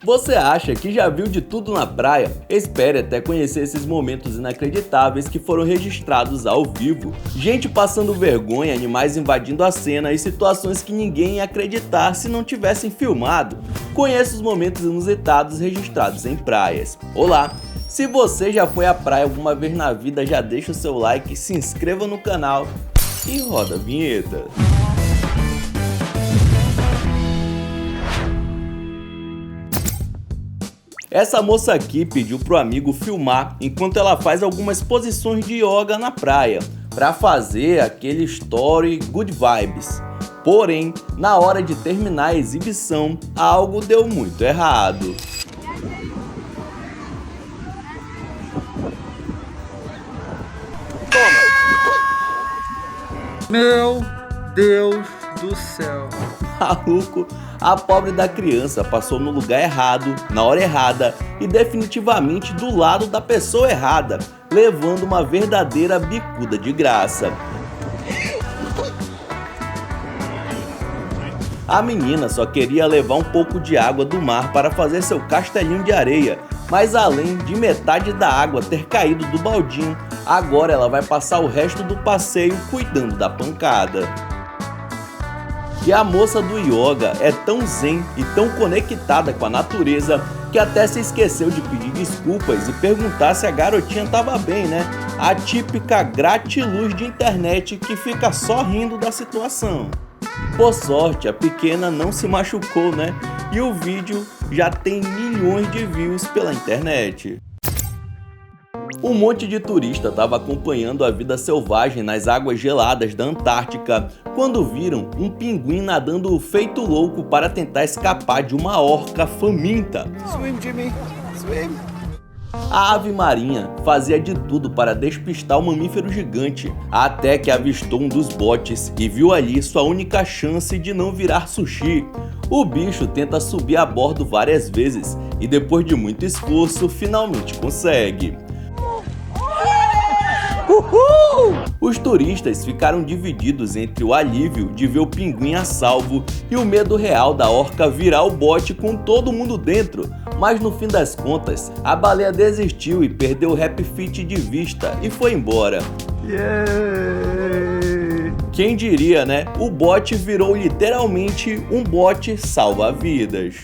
Você acha que já viu de tudo na praia? Espere até conhecer esses momentos inacreditáveis que foram registrados ao vivo. Gente passando vergonha, animais invadindo a cena e situações que ninguém ia acreditar se não tivessem filmado. Conheça os momentos inusitados registrados em praias. Olá! Se você já foi à praia alguma vez na vida, já deixa o seu like, se inscreva no canal e roda a vinheta. Essa moça aqui pediu pro amigo filmar enquanto ela faz algumas posições de yoga na praia, para fazer aquele story good vibes. Porém, na hora de terminar a exibição, algo deu muito errado. Meu Deus do céu. Maluco, a pobre da criança passou no lugar errado, na hora errada e definitivamente do lado da pessoa errada, levando uma verdadeira bicuda de graça. A menina só queria levar um pouco de água do mar para fazer seu castelinho de areia, mas além de metade da água ter caído do baldinho, agora ela vai passar o resto do passeio cuidando da pancada. E a moça do yoga é tão zen e tão conectada com a natureza que até se esqueceu de pedir desculpas e perguntar se a garotinha tava bem, né? A típica gratiluz de internet que fica só rindo da situação. Por sorte, a pequena não se machucou, né? E o vídeo já tem milhões de views pela internet. Um monte de turista estava acompanhando a vida selvagem nas águas geladas da Antártica quando viram um pinguim nadando feito louco para tentar escapar de uma orca faminta. Swim, Jimmy, swim. A ave marinha fazia de tudo para despistar o mamífero gigante, até que avistou um dos botes e viu ali sua única chance de não virar sushi. O bicho tenta subir a bordo várias vezes e depois de muito esforço, finalmente consegue. Uhul! Os turistas ficaram divididos entre o alívio de ver o pinguim a salvo e o medo real da orca virar o bote com todo mundo dentro. Mas no fim das contas, a baleia desistiu e perdeu o Happy Feet de vista e foi embora. Yay! Quem diria, né? O bote virou literalmente um bote salva-vidas.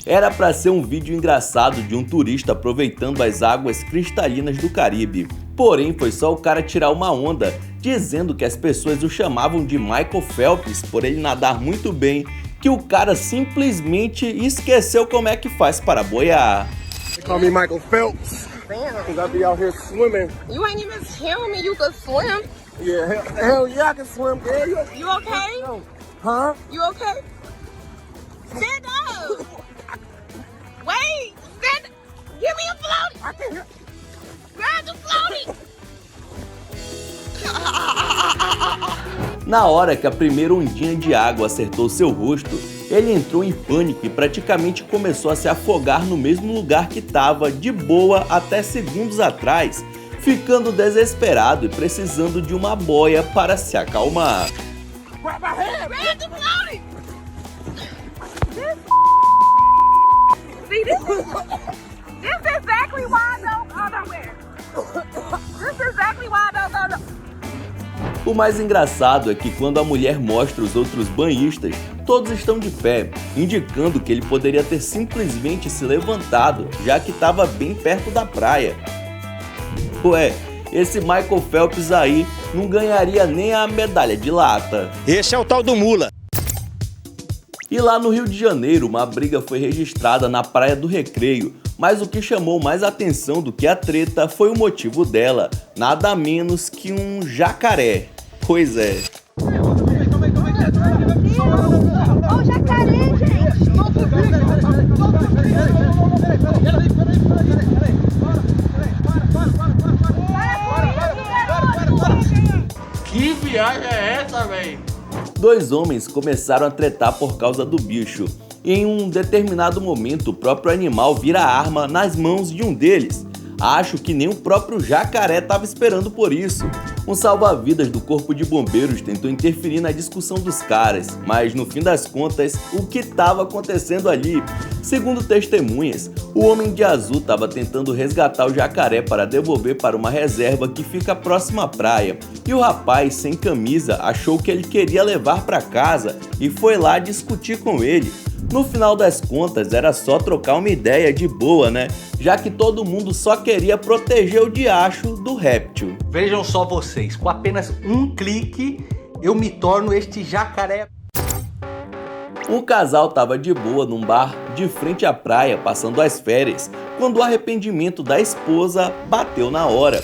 Era para ser um vídeo engraçado de um turista aproveitando as águas cristalinas do Caribe. Porém, foi só o cara tirar uma onda, dizendo que as pessoas o chamavam de Michael Phelps por ele nadar muito bem, que o cara simplesmente esqueceu como é que faz para boiar. They call me Michael Phelps. Cause I be out here swimming. You ain't even telling me you could swim. Yeah, hell yeah, I can swim, girl. You okay? Huh? You okay? Stand up. Wait, stand. Give me a floaty. I can hear. Grab the floaty. Na hora que a primeira ondinha de água acertou seu rosto, ele entrou em pânico e praticamente começou a se afogar no mesmo lugar que estava de boa até segundos atrás, ficando desesperado e precisando de uma boia para se acalmar. Grab my hand. Grab the floaty. See, this is exactly why I don't go nowhere. This is exactly why I don't go nowhere. O mais engraçado é que quando a mulher mostra os outros banhistas, todos estão de pé, indicando que ele poderia ter simplesmente se levantado, já que estava bem perto da praia. Ué, esse Michael Phelps aí não ganharia nem a medalha de lata. Esse é o tal do mula. E lá no Rio de Janeiro, uma briga foi registrada na Praia do Recreio, mas o que chamou mais atenção do que a treta foi o motivo dela, nada menos que um jacaré. Pois é. Ô, jacaré, gente! Que viagem é essa, velho? Dois homens começaram a tretar por causa do bicho. E em um determinado momento, o próprio animal vira a arma nas mãos de um deles. Acho que nem o próprio jacaré estava esperando por isso. Um salva-vidas do Corpo de Bombeiros tentou interferir na discussão dos caras, mas no fim das contas, o que estava acontecendo ali? Segundo testemunhas, o homem de azul estava tentando resgatar o jacaré para devolver para uma reserva que fica próxima à praia, e o rapaz sem camisa achou que ele queria levar para casa e foi lá discutir com ele. No final das contas, era só trocar uma ideia de boa, né? Já que todo mundo só queria proteger o diacho do réptil. Vejam só vocês, com apenas um clique eu me torno este jacaré. Um casal estava de boa num bar de frente à praia passando as férias, quando o arrependimento da esposa bateu na hora.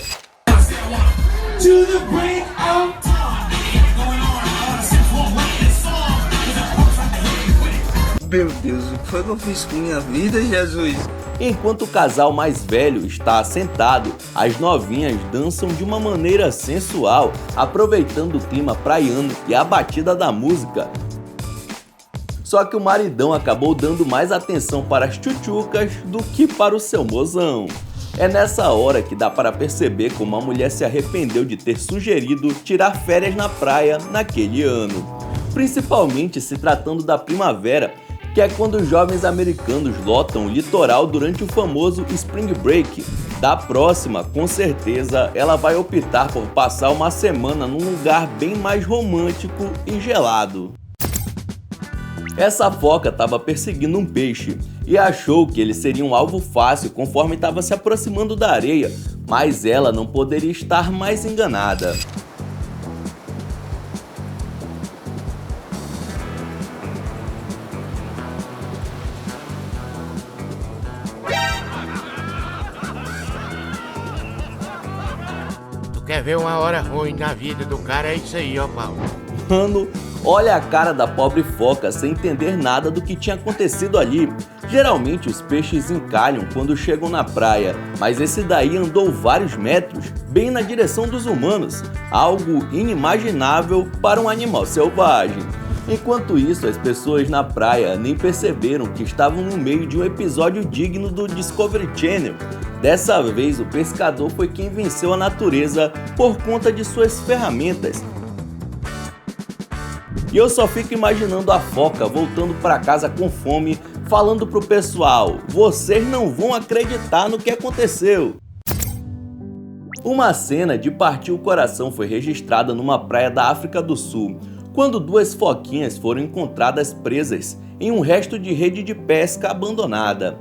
Meu Deus, o que foi que eu fiz com minha vida, Jesus? Enquanto o casal mais velho está sentado, as novinhas dançam de uma maneira sensual, aproveitando o clima praiano e a batida da música. Só que o maridão acabou dando mais atenção para as tchutchucas do que para o seu mozão. É nessa hora que dá para perceber como a mulher se arrependeu de ter sugerido tirar férias na praia naquele ano. Principalmente se tratando da primavera, que é quando os jovens americanos lotam o litoral durante o famoso Spring Break. Da próxima, com certeza, ela vai optar por passar uma semana num lugar bem mais romântico e gelado. Essa foca estava perseguindo um peixe e achou que ele seria um alvo fácil conforme estava se aproximando da areia, mas ela não poderia estar mais enganada. Tu quer ver uma hora ruim na vida do cara? É isso aí, ó, Paulo. Mano, olha a cara da pobre foca sem entender nada do que tinha acontecido ali. Geralmente os peixes encalham quando chegam na praia, mas esse daí andou vários metros, bem na direção dos humanos, algo inimaginável para um animal selvagem. Enquanto isso, as pessoas na praia nem perceberam que estavam no meio de um episódio digno do Discovery Channel. Dessa vez, o pescador foi quem venceu a natureza por conta de suas ferramentas. E eu só fico imaginando a foca voltando para casa com fome, falando pro pessoal: vocês não vão acreditar no que aconteceu. Uma cena de partir o coração foi registrada numa praia da África do Sul, quando duas foquinhas foram encontradas presas em um resto de rede de pesca abandonada.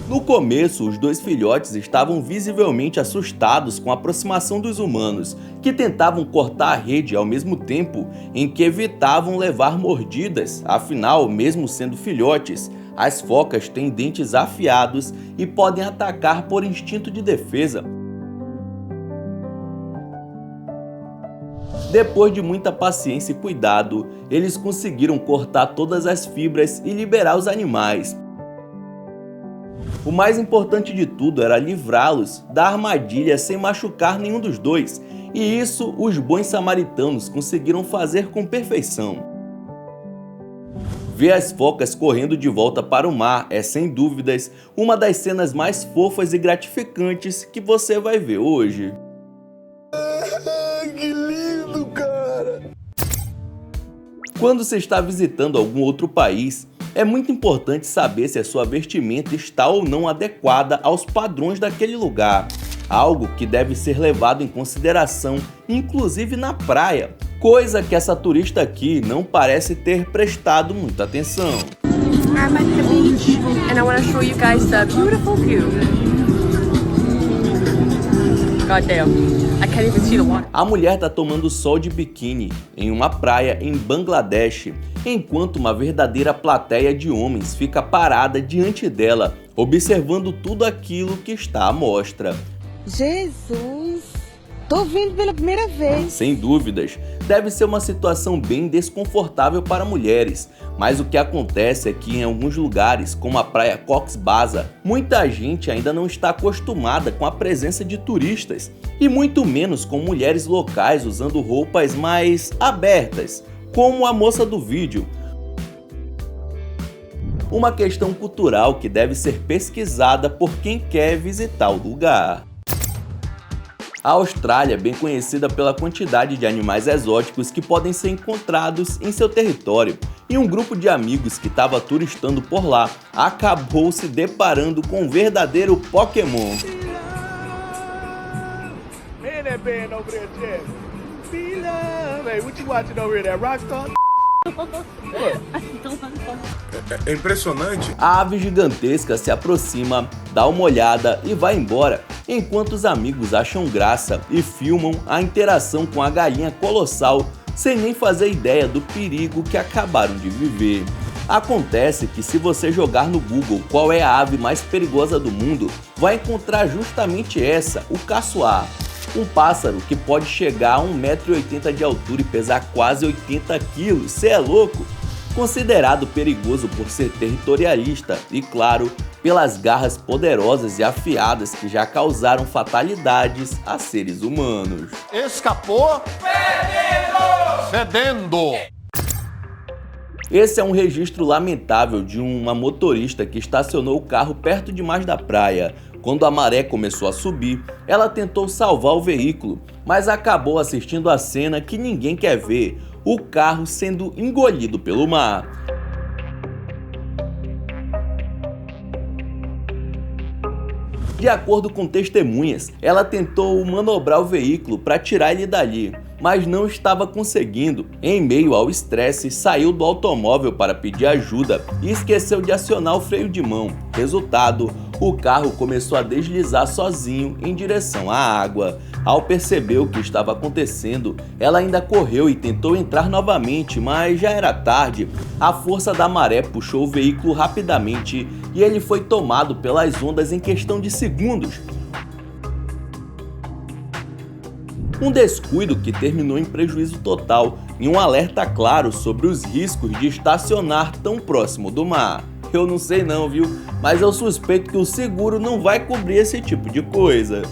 No começo, os dois filhotes estavam visivelmente assustados com a aproximação dos humanos, que tentavam cortar a rede ao mesmo tempo em que evitavam levar mordidas. Afinal, mesmo sendo filhotes, as focas têm dentes afiados e podem atacar por instinto de defesa. Depois de muita paciência e cuidado, eles conseguiram cortar todas as fibras e liberar os animais. O mais importante de tudo era livrá-los da armadilha sem machucar nenhum dos dois, e isso os bons samaritanos conseguiram fazer com perfeição. Ver as focas correndo de volta para o mar é, sem dúvidas, uma das cenas mais fofas e gratificantes que você vai ver hoje. Que lindo, cara! Quando você está visitando algum outro país, é muito importante saber se a sua vestimenta está ou não adequada aos padrões daquele lugar. Algo que deve ser levado em consideração, inclusive na praia, coisa que essa turista aqui não parece ter prestado muita atenção. I'm at the beach and I want to show you guys the beautiful view. God damn, I can't even see the water. A mulher está tomando sol de biquíni em uma praia em Bangladesh, enquanto uma verdadeira plateia de homens fica parada diante dela, observando tudo aquilo que está à mostra. Jesus, tô vindo pela primeira vez. Sem dúvidas, deve ser uma situação bem desconfortável para mulheres, mas o que acontece é que em alguns lugares, como a praia Cox's Bazar, muita gente ainda não está acostumada com a presença de turistas, e muito menos com mulheres locais usando roupas mais abertas, como a moça do vídeo. Uma questão cultural que deve ser pesquisada por quem quer visitar o lugar. A Austrália é bem conhecida pela quantidade de animais exóticos que podem ser encontrados em seu território, e um grupo de amigos que estava turistando por lá acabou se deparando com um verdadeiro Pokémon. É impressionante. A ave gigantesca se aproxima, dá uma olhada e vai embora, enquanto os amigos acham graça e filmam a interação com a galinha colossal, sem nem fazer ideia do perigo que acabaram de viver. Acontece que se você jogar no Google qual é a ave mais perigosa do mundo, vai encontrar justamente essa, o caçoar. Um pássaro que pode chegar a 1,80 m de altura e pesar quase 80 kg, cê é louco? Considerado perigoso por ser territorialista e, claro, pelas garras poderosas e afiadas que já causaram fatalidades a seres humanos. Escapou fedendo. Esse é um registro lamentável de uma motorista que estacionou o carro perto demais da praia. Quando a maré começou a subir, ela tentou salvar o veículo, mas acabou assistindo a cena que ninguém quer ver, o carro sendo engolido pelo mar. De acordo com testemunhas, ela tentou manobrar o veículo para tirar ele dali, mas não estava conseguindo. Em meio ao estresse, saiu do automóvel para pedir ajuda e esqueceu de acionar o freio de mão. Resultado, o carro começou a deslizar sozinho em direção à água. Ao perceber o que estava acontecendo, ela ainda correu e tentou entrar novamente, mas já era tarde. A força da maré puxou o veículo rapidamente e ele foi tomado pelas ondas em questão de segundos. Um descuido que terminou em prejuízo total e um alerta claro sobre os riscos de estacionar tão próximo do mar. Eu não sei não, viu? Mas eu suspeito que o seguro não vai cobrir esse tipo de coisa.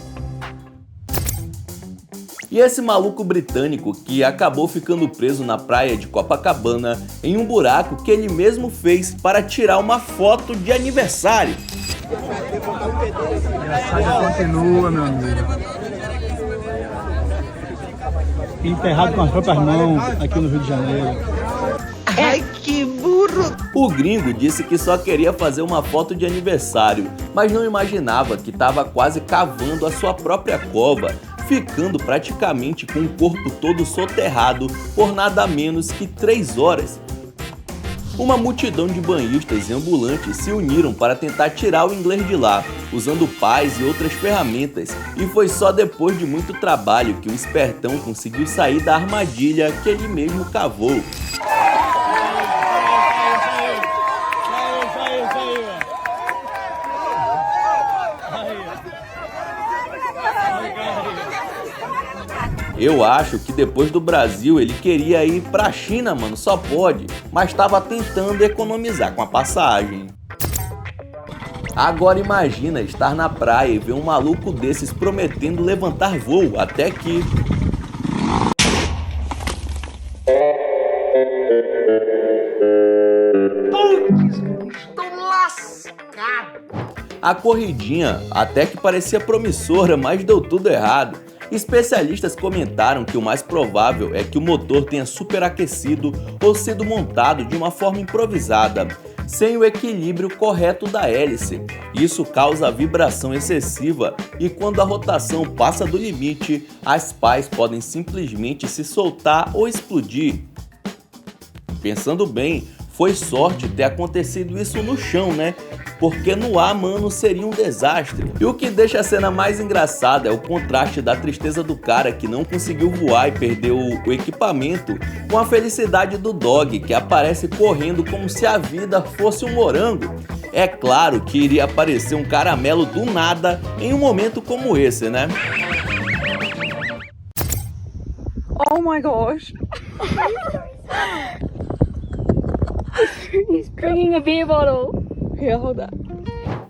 E esse maluco britânico que acabou ficando preso na praia de Copacabana em um buraco que ele mesmo fez para tirar uma foto de aniversário. A saga continua, meu amigo. Enterrado com as próprias mãos aqui no Rio de Janeiro. Ai, que burro! O gringo disse que só queria fazer uma foto de aniversário, mas não imaginava que estava quase cavando a sua própria cova, ficando praticamente com o corpo todo soterrado por nada menos que 3 horas. Uma multidão de banhistas e ambulantes se uniram para tentar tirar o inglês de lá, usando pás e outras ferramentas, e foi só depois de muito trabalho que o espertão conseguiu sair da armadilha que ele mesmo cavou. Eu acho que depois do Brasil ele queria ir pra China, mano, só pode, mas tava tentando economizar com a passagem. Agora imagina estar na praia e ver um maluco desses prometendo levantar voo, até que... A corridinha até que parecia promissora, mas deu tudo errado. Especialistas comentaram que o mais provável é que o motor tenha superaquecido ou sido montado de uma forma improvisada, sem o equilíbrio correto da hélice. Isso causa vibração excessiva e quando a rotação passa do limite, as pás podem simplesmente se soltar ou explodir. Pensando bem, foi sorte ter acontecido isso no chão, né? Porque no ar, mano, seria um desastre. E o que deixa a cena mais engraçada é o contraste da tristeza do cara que não conseguiu voar e perdeu o equipamento, com a felicidade do dog que aparece correndo como se a vida fosse um morango. É claro que iria aparecer um caramelo do nada em um momento como esse, né? Oh my gosh. He's bringing a beer bottle. Here, hold that.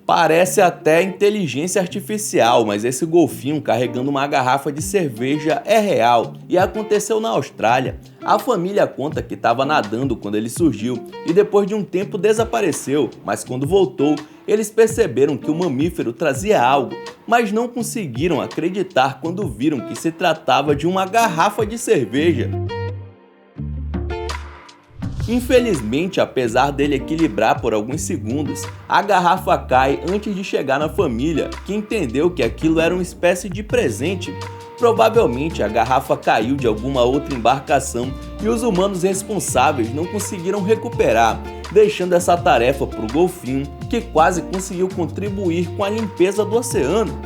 Parece até inteligência artificial, mas esse golfinho carregando uma garrafa de cerveja é real e aconteceu na Austrália. A família conta que estava nadando quando ele surgiu e depois de um tempo desapareceu, mas quando voltou, Eles perceberam que o mamífero trazia algo, mas não conseguiram acreditar quando viram que se tratava de uma garrafa de cerveja. Infelizmente, apesar dele equilibrar por alguns segundos, a garrafa cai antes de chegar na família, que entendeu que aquilo era uma espécie de presente. Provavelmente a garrafa caiu de alguma outra embarcação e os humanos responsáveis não conseguiram recuperar, deixando essa tarefa para o golfinho, que quase conseguiu contribuir com a limpeza do oceano.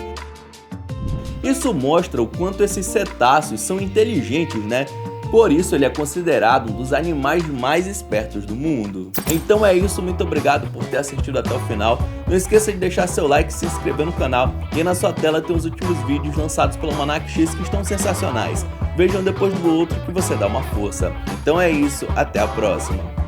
Isso mostra o quanto esses cetáceos são inteligentes, né? Por isso ele é considerado um dos animais mais espertos do mundo. Então é isso, muito obrigado por ter assistido até o final. Não esqueça de deixar seu like e se inscrever no canal. E aí na sua tela tem os últimos vídeos lançados pelo Almanac X que estão sensacionais. Vejam depois do outro que você dá uma força. Então é isso, até a próxima.